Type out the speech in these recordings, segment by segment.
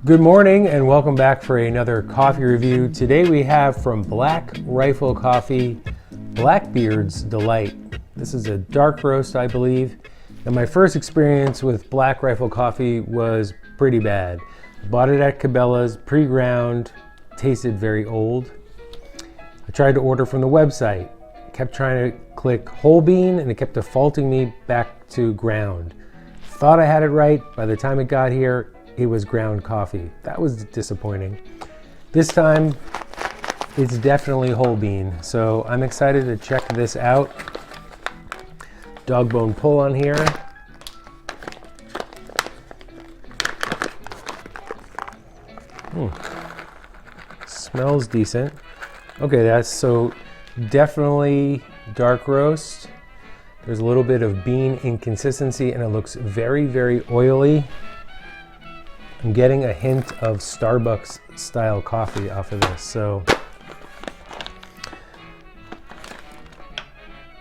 Good morning and welcome back for another coffee review. Today we have from Black Rifle Coffee, Blackbeard's Delight. This is a dark roast, I believe. And my first experience with Black Rifle Coffee was pretty bad. Bought it at Cabela's, pre-ground, tasted very old. I tried to order from the website, kept trying to click whole bean and it kept defaulting me back to ground. Thought I had it right. By the time it got here, it was ground coffee. That was disappointing. This time, it's definitely whole bean. So I'm excited to check this out. Dog bone pull on here. Smells decent. Okay, that's so definitely dark roast. There's a little bit of bean inconsistency and it looks very, very oily. I'm getting a hint of Starbucks style coffee off of this, so.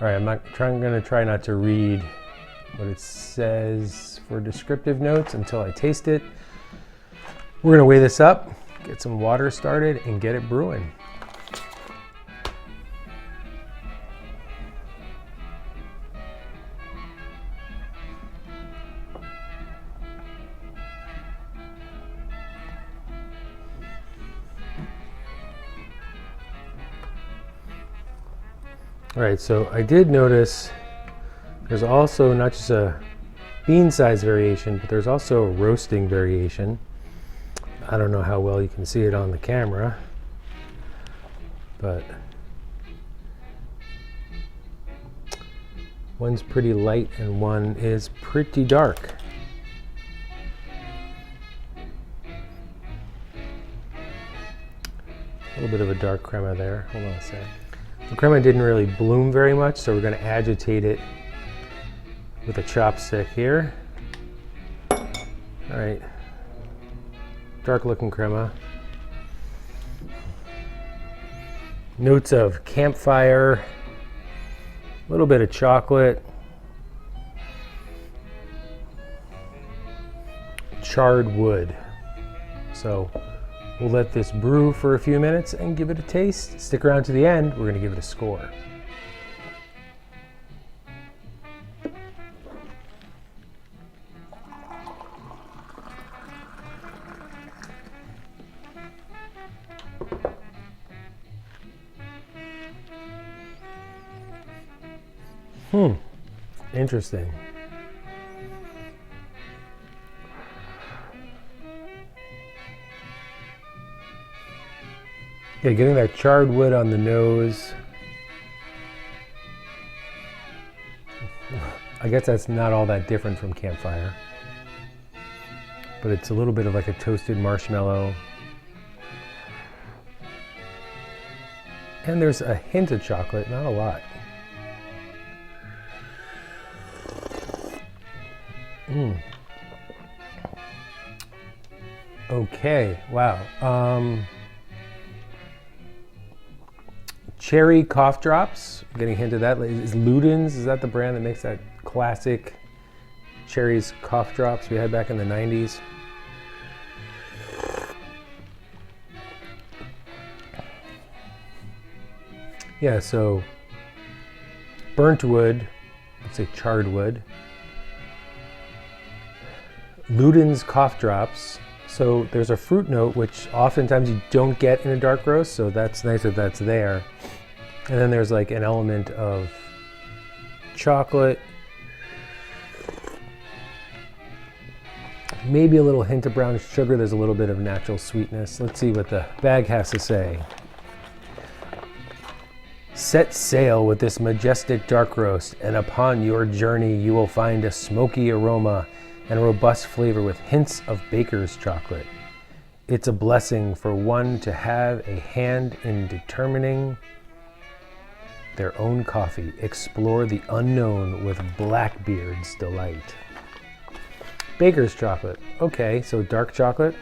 All right, I'm gonna try not to read what it says for descriptive notes until I taste it. We're gonna weigh this up, get some water started, and get it brewing. All right, so I did notice there's also not just a bean size variation, but there's also a roasting variation. I don't know how well you can see it on the camera, but one's pretty light and one is pretty dark. A little bit of a dark crema there. Hold on a sec. The crema didn't really bloom very much, so we're going to agitate it with a chopstick here. All right, dark looking crema. Notes of campfire, a little bit of chocolate, charred wood. So we'll let this brew for a few minutes and give it a taste. Stick around to the end, we're gonna give it a score. Interesting. Yeah, getting that charred wood on the nose. I guess that's not all that different from campfire, but it's a little bit of like a toasted marshmallow. And there's a hint of chocolate, not a lot. Okay, wow. Cherry cough drops, I'm getting a hint of that. Is Luden's, is that the brand that makes that classic cherries cough drops we had back in the 90s? Yeah, so burnt wood, let's say charred wood. Luden's cough drops. So there's a fruit note, which oftentimes you don't get in a dark roast, so that's nice that that's there. And then there's like an element of chocolate, maybe a little hint of brown sugar. There's a little bit of natural sweetness. Let's see what the bag has to say. Set sail with this majestic dark roast, and upon your journey you will find a smoky aroma and robust flavor with hints of baker's chocolate. It's a blessing for one to have a hand in determining their own coffee. Explore the unknown with Blackbeard's Delight. Baker's chocolate. Okay, so dark chocolate.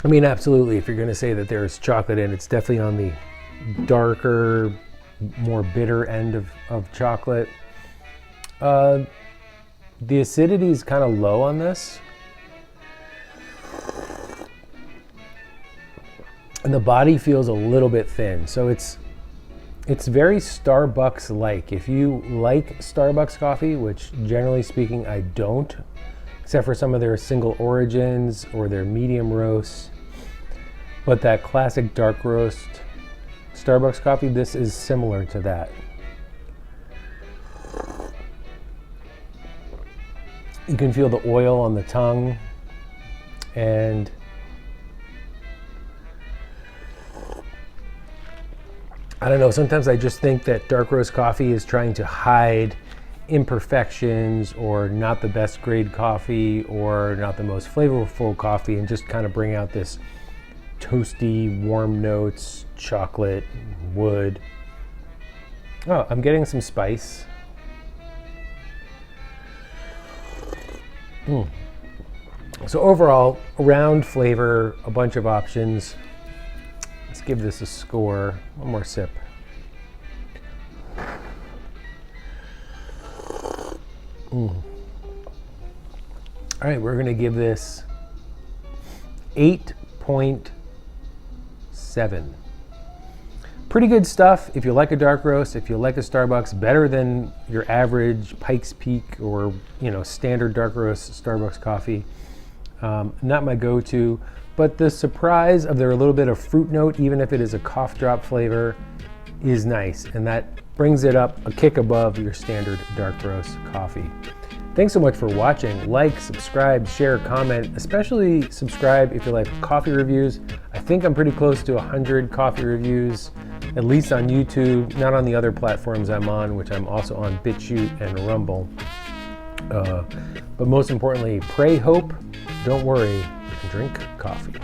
I mean, absolutely, if you're going to say that there's chocolate in, it's definitely on the darker, more bitter end of chocolate. The acidity is kind of low on this. And the body feels a little bit thin. So it's very Starbucks-like. If you like Starbucks coffee, which generally speaking I don't, except for some of their single origins or their medium roasts, but that classic dark roast Starbucks coffee, this is similar to that. You can feel the oil on the tongue, and I don't know, sometimes I just think that dark roast coffee is trying to hide imperfections or not the best grade coffee or not the most flavorful coffee, and just kind of bring out this toasty, warm notes, chocolate, wood. Oh, I'm getting some spice. So overall, round flavor, a bunch of options. Let's give this a score. One more sip. All right, we're gonna give this 8.7. Pretty good stuff if you like a dark roast, if you like a Starbucks, better than your average Pikes Peak or standard dark roast Starbucks coffee. Not my go-to, but the surprise of there a little bit of fruit note, even if it is a cough drop flavor, is nice, and that brings it up a kick above your standard dark roast coffee. Thanks so much for watching. Like, subscribe, share, comment, especially subscribe if you like coffee reviews. I think I'm pretty close to 100 coffee reviews, at least on YouTube, not on the other platforms I'm on, which I'm also on BitChute and Rumble. But most importantly, pray, hope, don't worry, and drink coffee.